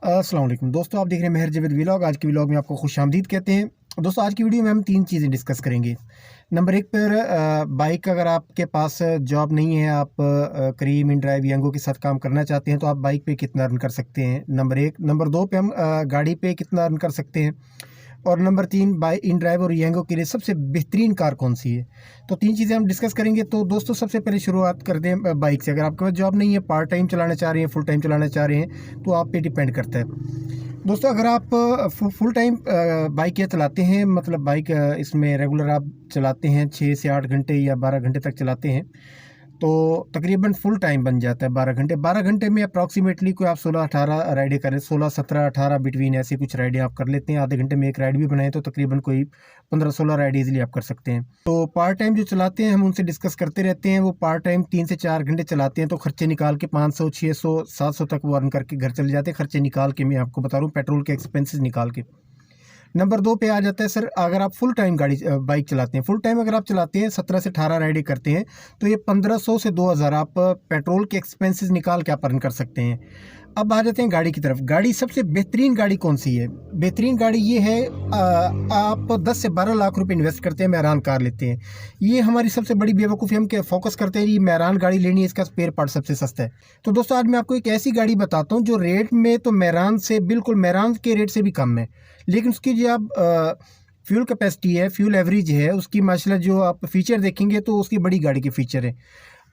अस्सलाम वालेकुम दोस्तों, आप देख रहे हैं मेहर जवेद व्लॉग। आज की व्लॉग में आपको खुशामदीद कहते हैं। दोस्तों, आज की वीडियो में हम 3 चीज़ें डिस्कस करेंगे। नंबर 1 पर बाइक अगर आपके पास जॉब नहीं है, आप करीम इन ड्राइव यंगो के साथ काम करना चाहते हैं तो आप बाइक पे कितना अर्न कर सकते हैं, नंबर 1। नंबर 2 पे हम गाड़ी पे कितना अर्न कर सकते हैं, और नंबर 3 बाइक इन ड्राइव और यंगो के लिए सबसे बेहतरीन कार कौन सी है। तो 3 चीज़ें हम डिस्कस करेंगे। तो दोस्तों, सबसे पहले शुरुआत करते हैं बाइक से। अगर आपके पास जॉब नहीं है, पार्ट टाइम चलाना चाह रहे हैं, फुल टाइम चलाना चाह रहे हैं, तो आप पे डिपेंड करता है। दोस्तों, अगर आप फुल टाइम बाइक या चलाते हैं, मतलब बाइक इसमें रेगुलर आप चलाते हैं 6 से 8 घंटे या 12 घंटे तक चलाते हैं, तो तकरीबन फुल टाइम बन जाता है 12 घंटे। 12 घंटे में अप्रॉक्सीमेटली कोई आप 16-18 राइडें करें, 16-17-18 बिटवीन ऐसे कुछ राइडें आप कर लेते हैं। आधे घंटे में एक राइड भी बनाए तो तकरीबन कोई 15-16 राइड इजीली आप कर सकते हैं। तो पार्ट टाइम जो चलाते हैं, हम उनसे डिस्कस करते रहते हैं। वो पार्ट टाइम 3 से 4 घंटे चलाते हैं तो खर्चे निकाल के 500, 600, 700 तक वो अर्न करके घर चले जाते हैं। खर्चे निकाल के, मैं आपको बता रहा हूँ, पेट्रोल के एक्सपेंसेस निकाल के। नंबर 2 पे आ जाता है सर, अगर आप फुल टाइम बाइक चलाते हैं, फुल टाइम अगर आप चलाते हैं 17 से 18 राइडें करते हैं, तो ये 1500 से 2000 आप पेट्रोल के एक्सपेंसेस निकाल के आप अर्न कर सकते हैं। अब आ जाते हैं गाड़ी की तरफ। गाड़ी, सबसे बेहतरीन गाड़ी कौन सी है? बेहतरीन गाड़ी ये है, आप 10 से 12 लाख रुपए इन्वेस्ट करते हैं, मेहरान कार लेते हैं। ये हमारी सबसे बड़ी बेवकूफ़ी, हम क्या फोकस करते हैं, ये मेहरान गाड़ी लेनी है, इसका स्पेयर पार्ट सबसे सस्ता है। तो दोस्तों, आज मैं आपको एक ऐसी गाड़ी बताता हूँ जो रेट में तो मेहरान से बिल्कुल, मेहरान के रेट से भी कम है, लेकिन उसकी जो आप फ्यूल कैपेसिटी है, फ्यूल एवरेज है उसकी, माशाल्लाह जो आप फीचर देखेंगे तो उसकी बड़ी गाड़ी के फीचर है,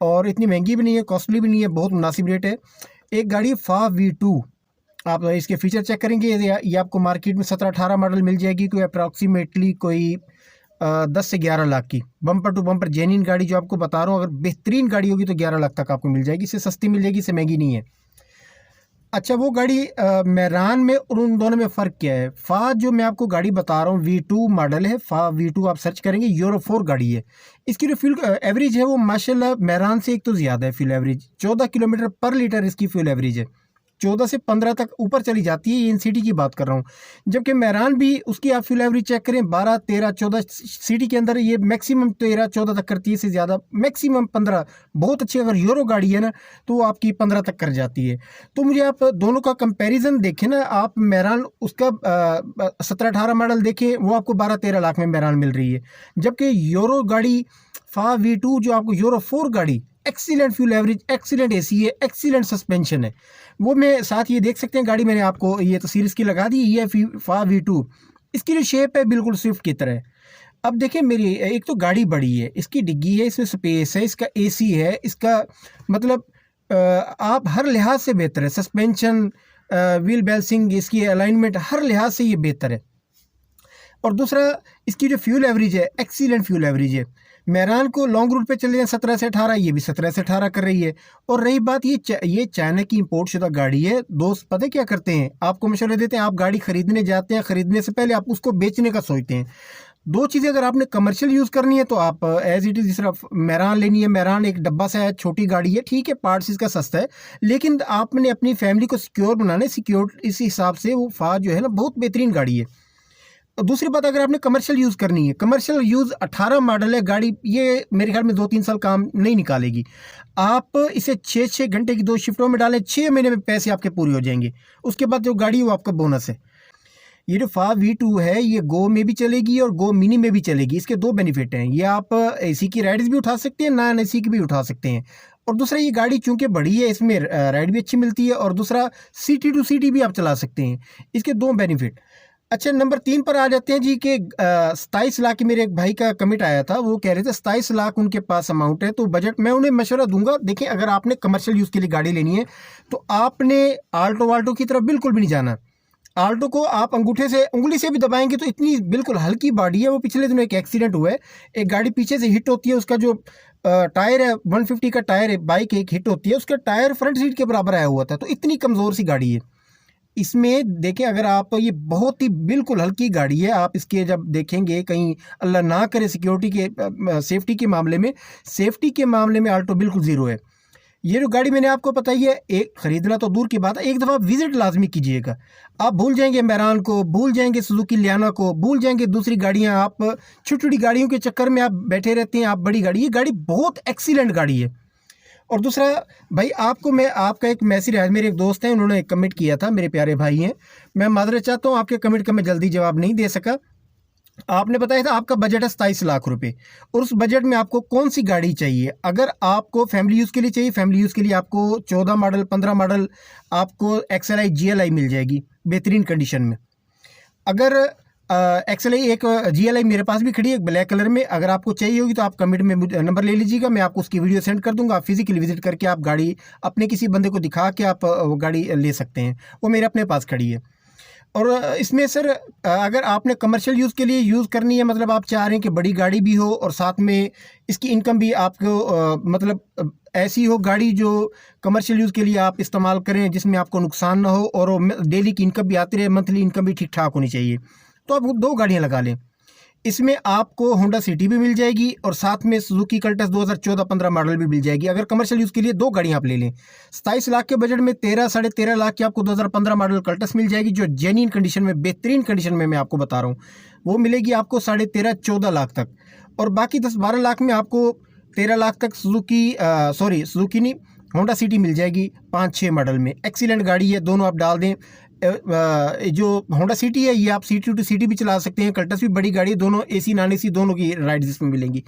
और इतनी महंगी भी नहीं है, कॉस्टली भी नहीं है, बहुत मुनासिब रेट है। एक गाड़ी FAW V2, आप इसके फीचर चेक करेंगे, ये आपको मार्केट में 17-18 मॉडल मिल जाएगी, कोई अप्रॉक्सीमेटली कोई 10 से 11 लाख की बम्पर टू बम्पर जेन्युइन गाड़ी जो आपको बता रहा हूँ। अगर बेहतरीन गाड़ी होगी तो 11 लाख तक आपको मिल जाएगी। इससे सस्ती मिल जाएगी, इससे महंगी नहीं है। अच्छा, वो गाड़ी मेहरान में और उन दोनों में फ़र्क क्या है? फ़ा जो मैं आपको गाड़ी बता रहा हूँ V2 मॉडल है, FAW V2 आप सर्च करेंगे, यूरो 4 गाड़ी है। इसकी जो फ्यूल एवरेज है वो माशाल्लाह मेहरान से एक तो ज़्यादा है। फ्यूल एवरेज 14 किलोमीटर पर लीटर इसकी फ्यूल एवरेज है, 14 से 15 तक ऊपर चली जाती है। ये इन सिटी की बात कर रहा हूँ, जबकि मेहरान भी उसकी आप फ्यूल एवरेज चेक करें 12, 13, 14 सिटी के अंदर ये मैक्सिमम 13-14 तक करती है, इससे ज़्यादा मैक्सिमम 15। बहुत अच्छी अगर यूरो गाड़ी है ना तो वो आपकी 15 तक कर जाती है। तो मुझे आप दोनों का कंपैरिजन देखें ना, आप मेहरान उसका 17-18 मॉडल देखें, वो आपको 12-13 लाख में मेहरान मिल रही है, जबकि यूरो गाड़ी FAW V2 जो आपको यूरो 4 गाड़ी, excellent fuel average, excellent AC है, एक्सीलेंट सस्पेंशन है। वो मैं साथ ये देख सकते हैं, गाड़ी मैंने आपको ये तस्वीर इसकी लगा दी, ये FAW V2। इसकी जो शेप है बिल्कुल स्विफ्ट की तरह है। अब देखिए, मेरी एक तो गाड़ी बड़ी है, इसकी डिग्गी है, इसमें स्पेस है, इसका एसी है, इसका मतलब आप हर लिहाज से बेहतर है। सस्पेंशन, व्हील बैलेंसिंग, इसकी अलाइनमेंट, हर लिहाज से ये बेहतर है। और दूसरा, इसकी जो फ्यूल एवरेज है, एक्सीलेंट फ्यूल एवरेज है। मेहरान को लॉन्ग रूट पे चले जाएं 17 से 18, ये भी 17 से 18 कर रही है। और रही बात, ये चाइना की इंपोर्ट शुदा गाड़ी है। दोस्त पता क्या करते हैं, आपको मशवरे देते हैं, आप गाड़ी खरीदने जाते हैं, खरीदने से पहले आप उसको बेचने का सोचते हैं। 2 चीज़ें अगर आपने कमर्शियल यूज़ करनी है तो आप एज इट इज़, जिस तरह मेहरान लेनी है, मेहरान एक डब्बा सा है, छोटी गाड़ी है, ठीक है, पार्ट्स इसका सस्ता है, लेकिन आपने अपनी फैमिली को सिक्योर बनाना है, सिक्योर इस हिसाब से वो FAW जो है ना बहुत बेहतरीन गाड़ी है। दूसरी बात, अगर आपने कमर्शियल यूज़ करनी है, कमर्शियल यूज़ 18 मॉडल है गाड़ी, ये मेरे ख्याल में 2-3 साल काम नहीं निकालेगी। आप इसे 6-6 घंटे की 2 शिफ्टों में डालें, 6 महीने में पैसे आपके पूरे हो जाएंगे। उसके बाद जो गाड़ी है वो आपका बोनस है। ये जो FAW V2 है, ये गो में भी चलेगी और गो मिनी में भी चलेगी। इसके 2 बेनिफिट हैं, ये आप AC की राइड्स भी उठा सकते हैं, नॉन AC की भी उठा सकते हैं। और दूसरा, ये गाड़ी चूंकि बड़ी है, इसमें राइड भी अच्छी मिलती है, और दूसरा सिटी टू सिटी भी आप चला सकते हैं। इसके 2 बेनिफिट। अच्छा, नंबर 3 पर आ जाते हैं जी कि 27 लाख की मेरे एक भाई का कमिट आया था, वो कह रहे थे 27 लाख उनके पास अमाउंट है। तो बजट मैं उन्हें मशवरा दूंगा, देखिए अगर आपने कमर्शियल यूज़ के लिए गाड़ी लेनी है तो आपने आल्टो वाल्टो की तरफ बिल्कुल भी नहीं जाना। आल्टो को आप उंगली से भी दबाएंगे तो इतनी बिल्कुल हल्की बॉडी है। वो पिछले दिनों एक एक्सीडेंट हुआ है, एक गाड़ी पीछे से हिट होती है, उसका जो टायर है 150 का टायर है, बाइक एक हिट होती है, उसका टायर फ्रंट सीट के बराबर आया हुआ था। तो इतनी कमज़ोर सी गाड़ी है। इसमें देखें, अगर आप, ये बहुत ही बिल्कुल हल्की गाड़ी है, आप इसके जब देखेंगे कहीं अल्लाह ना करे सिक्योरिटी के सेफ्टी के मामले में आल्टो बिल्कुल ज़ीरो है। ये जो गाड़ी मैंने आपको बताई है, एक खरीदना तो दूर की बात है, एक दफ़ा विजिट लाजमी कीजिएगा। आप भूल जाएंगे मेहरान को, भूल जाएंगे सुजुकी लियाना को, भूल जाएंगे दूसरी गाड़ियां। आप छोटी छोटी गाड़ियों के चक्कर में आप बैठे रहते हैं, आप बड़ी गाड़ी, ये गाड़ी बहुत एक्सीलेंट गाड़ी है। और दूसरा भाई आपको मैं आपका एक मैसेज है, मेरे एक दोस्त हैं, उन्होंने एक कमेंट किया था, मेरे प्यारे भाई हैं, मैं माजरत चाहता हूँ आपके कमेंट का मैं जल्दी जवाब नहीं दे सका। आपने बताया था आपका बजट है 27 लाख रुपए, और उस बजट में आपको कौन सी गाड़ी चाहिए? अगर आपको फैमिली यूज़ के लिए चाहिए, फैमिली यूज़ के लिए आपको 14 मॉडल 15 मॉडल आपको XLI GLI मिल जाएगी बेहतरीन कंडीशन में। अगर XLI एक GLI मेरे पास भी खड़ी है ब्लैक कलर में, अगर आपको चाहिए होगी तो आप कमेंट में नंबर ले लीजिएगा, मैं आपको उसकी वीडियो सेंड कर दूंगा। आप फिजिकली विजिट करके आप गाड़ी अपने किसी बंदे को दिखा के आप वो गाड़ी ले सकते हैं, वो मेरे अपने पास खड़ी है। और इसमें सर अगर आपने कमर्शियल यूज़ के लिए यूज़ करनी है, मतलब आप चाह रहे हैं कि बड़ी गाड़ी भी हो और साथ में इसकी इनकम भी आपको मतलब ऐसी हो गाड़ी जो कमर्शियल यूज़ के लिए आप इस्तेमाल करें जिसमें आपको नुकसान ना हो और डेली की इनकम भी आती रहे, मंथली इनकम भी ठीक ठाक होनी चाहिए, तो आप 2 गाड़ियाँ लगा लें। इसमें आपको होंडा सिटी भी मिल जाएगी और साथ में सुजुकी कल्टस 2014-15 मॉडल भी मिल जाएगी। अगर कमर्शियल यूज़ के लिए 2 गाड़ियाँ आप ले लें, 27 लाख के बजट में 13 साढ़े 13 लाख की आपको 2015 मॉडल कल्टस मिल जाएगी, जो जेन्युइन कंडीशन में बेहतरीन कंडीशन में मैं आपको बता रहा हूँ, वो मिलेगी आपको 13.5-14 लाख तक। और बाकी 10-12 लाख में आपको 13 लाख तक सुजुकी नहीं, होंडा सिटी मिल जाएगी 5-6 मॉडल में। एक्सीलेंट गाड़ी है, दोनों आप डाल दें। जो होंडा सिटी है ये आप सिटी टू सिटी भी चला सकते हैं, कल्टस भी बड़ी गाड़ी है, दोनों AC नॉन AC दोनों की राइड्स इसमें मिलेंगी।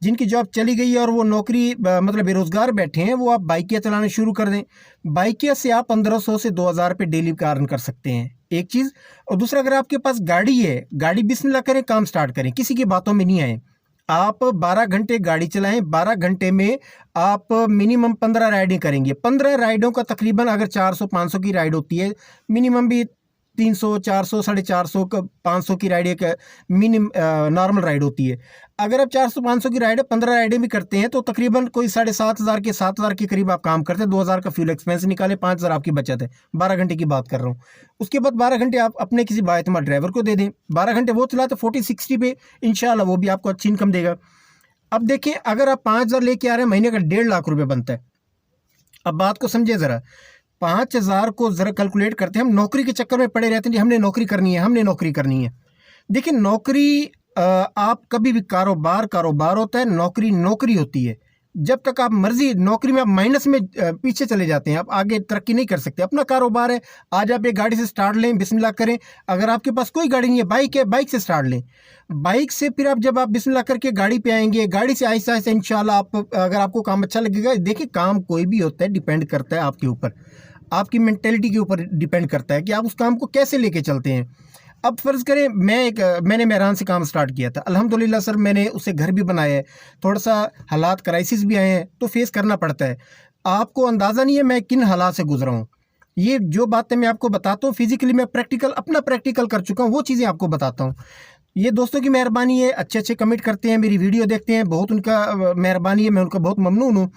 जिनकी जॉब चली गई है और वो नौकरी मतलब बेरोजगार बैठे हैं, वो आप बाइकिया चलाना शुरू कर दें। बाइकिया से आप 1500 से 2000 रुपये डेली का अर्न कर सकते हैं, एक चीज़। और दूसरा, अगर आपके पास गाड़ी है, गाड़ी बिस्मिल्लाह करें, काम स्टार्ट करें, किसी की बातों में नहीं आए। आप 12 घंटे गाड़ी चलाएं, 12 घंटे में आप मिनिमम 15 राइडें करेंगे। 15 राइडों का तकरीबन अगर 400-500 की राइड होती है, मिनिमम भी 300, 400, 450 का 500 की राइड एक नॉर्मल राइड होती है। अगर आप 400-500 की राइड 15 राइडें भी करते हैं तो तकरीबन कोई 7,500 के 7,000 के करीब आप काम करते हैं। 2,000 का फ्यूल एक्सपेंस निकाले, 5,000 आपकी बचत है। 12 घंटे की बात कर रहा हूँ। उसके बाद 12 घंटे आप अपने किसी बाएतमाद ड्राइवर को दे दें, 12 घंटे वो चलाते 40-60 पे, इंशाल्लाह वो भी आपको अच्छी इनकम देगा। अब देखें, अगर आप 5,000 लेके आ रहे हैं, महीने का 1.5 लाख रुपये बनता है। अब बात को समझे ज़रा, 5,000 को ज़रा कैलकुलेट करते हैं। हम नौकरी के चक्कर में पड़े रहते हैं, हमने नौकरी करनी है, हमने नौकरी करनी है। देखिए, नौकरी आप कभी भी कारोबार होता है, नौकरी नौकरी होती है। जब तक आप मर्जी नौकरी में आप माइनस में पीछे चले जाते हैं, आप आगे तरक्की नहीं कर सकते। अपना कारोबार है, आज आप एक गाड़ी से स्टार्ट लें, बिस्मिल्लाह करें। अगर आपके पास कोई गाड़ी नहीं है, बाइक है, बाइक से स्टार्ट लें। बाइक से फिर आप जब आप बिस्मिल्लाह करके गाड़ी पे आएंगे, गाड़ी से आहिस्ता आहिस्ता इंशाल्लाह आप, अगर आपको काम अच्छा लगेगा। देखिए, काम कोई भी होता है डिपेंड करता है आपके ऊपर, आपकी मेंटेलिटी के ऊपर डिपेंड करता है कि आप उस काम को कैसे लेके चलते हैं। अब फ़र्ज़ करें मैंने मेहरान से काम स्टार्ट किया था, अल्हम्दुलिल्लाह सर मैंने उससे घर भी बनाया है। थोड़ा सा हालात क्राइसिस भी आए हैं तो फेस करना पड़ता है। आपको अंदाज़ा नहीं है मैं किन हालात से गुजरा हूँ। ये जो बातें मैं आपको बताता हूँ, फिज़िकली मैं अपना प्रैक्टिकल कर चुका हूँ, वो चीज़ें आपको बताता हूँ। ये दोस्तों की मेहरबानी है, अच्छे अच्छे कमेंट करते हैं, मेरी वीडियो देखते हैं, बहुत उनका मेहरबानी है, मैं उनका बहुत ममनून हूँ।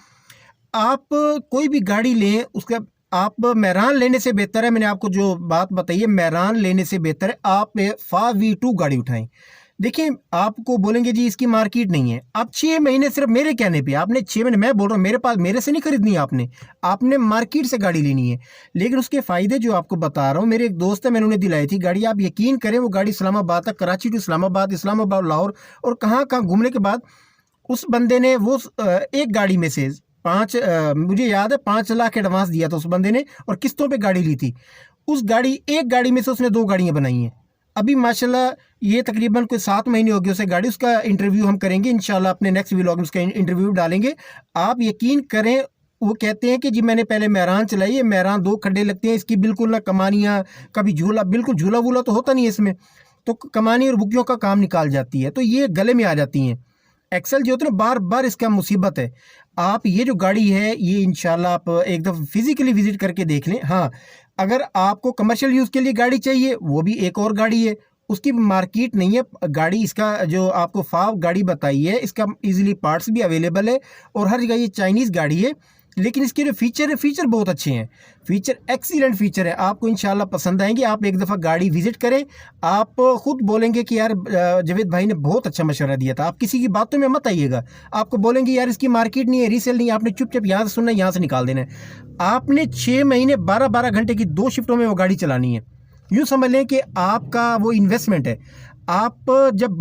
आप कोई भी गाड़ी लें, उसका आप मेहरान लेने से बेहतर है, मैंने आपको जो बात बताई है, मेहरान लेने से बेहतर है आप FAW-V2 गाड़ी उठाएं। देखिए, आपको बोलेंगे जी इसकी मार्केट नहीं है। आप 6 महीने सिर्फ मेरे कहने पे, आपने 6 महीने, मैं बोल रहा हूँ मेरे से नहीं खरीदनी है, आपने मार्केट से गाड़ी लेनी है। लेकिन उसके फ़ायदे जो आपको बता रहा हूँ, मेरे एक दोस्त है, मैंने उन्हें दिलाई थी गाड़ी। आप यकीन करें, वो गाड़ी इस्लामाबाद तक, कराची टू इस्लामाबाद, इस्लामाबाद लाहौर और कहाँ कहाँ घूमने के बाद उस बंदे ने वो एक गाड़ी में से मुझे याद है 5 लाख एडवांस दिया था उस बंदे ने, और किस्तों पे गाड़ी ली थी। एक गाड़ी में से उसने 2 गाड़ियां बनाई हैं। अभी माशाल्लाह ये तकरीबन कोई 7 महीने हो गए उसे गाड़ी। उसका इंटरव्यू हम करेंगे इंशाल्लाह, अपने नेक्स्ट व्लॉग में उसका इंटरव्यू डालेंगे। आप यकीन करें, वो कहते हैं कि जी मैंने पहले मेहरान चलाई है, मेहरान 2 खड्डे लगते हैं इसकी, बिल्कुल ना कमानियाँ, कभी झूला, बिल्कुल झूला वूला तो होता नहीं है इसमें, तो कमानी और बुकियों का काम निकाल जाती है, तो ये गले में आ जाती हैं। एक्सेल जो होता है ना, बार बार इसका मुसीबत है। आप ये जो गाड़ी है, ये इंशाल्लाह आप एक दफ़ा फिजिकली विजिट करके देख लें। हाँ, अगर आपको कमर्शियल यूज़ के लिए गाड़ी चाहिए, वो भी एक और गाड़ी है, उसकी मार्केट नहीं है गाड़ी। इसका जो आपको FAW गाड़ी बताई है, इसका इजीली पार्ट्स भी अवेलेबल है और हर जगह ये चाइनीज़ गाड़ी है। लेकिन इसके जो फीचर है, फीचर बहुत अच्छे हैं, फीचर एक्सीलेंट फीचर है, आपको इंशाल्लाह पसंद आएंगे। आप एक दफ़ा गाड़ी विजिट करें, आप खुद बोलेंगे कि यार जावेद भाई ने बहुत अच्छा मशवरा दिया था। आप किसी की बातों में मत आइएगा, आपको बोलेंगे यार इसकी मार्केट नहीं है, रीसेल नहीं है, आपने चुपचाप यहाँ से सुनना है, यहाँ से निकाल देना है। आपने 6 महीने 12-12 घंटे की 2 शिफ्टों में वो गाड़ी चलानी है। यूँ समझ लें कि आपका वो इन्वेस्टमेंट है। आप जब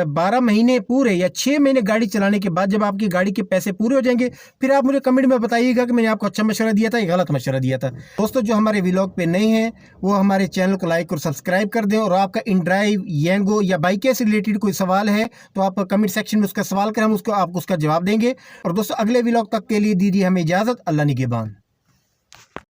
12 महीने पूरे या 6 महीने गाड़ी चलाने के बाद जब आपकी गाड़ी के पैसे पूरे हो जाएंगे, फिर आप मुझे कमेंट में बताइएगा कि मैंने आपको अच्छा मशवरा दिया था या गलत मशवरा दिया था। दोस्तों, जो हमारे व्लॉग पे नए हैं वो हमारे चैनल को लाइक और सब्सक्राइब कर दें, और आपका इनड्राइव, येंगो या बाइक से रिलेटेड कोई सवाल है तो आप कमेंट सेक्शन में उसका सवाल करें, हम आपको उसका जवाब देंगे। और दोस्तों, अगले व्लॉग तक के लिए दीजिए हमें इजाज़त। अल्लाह निगहबान।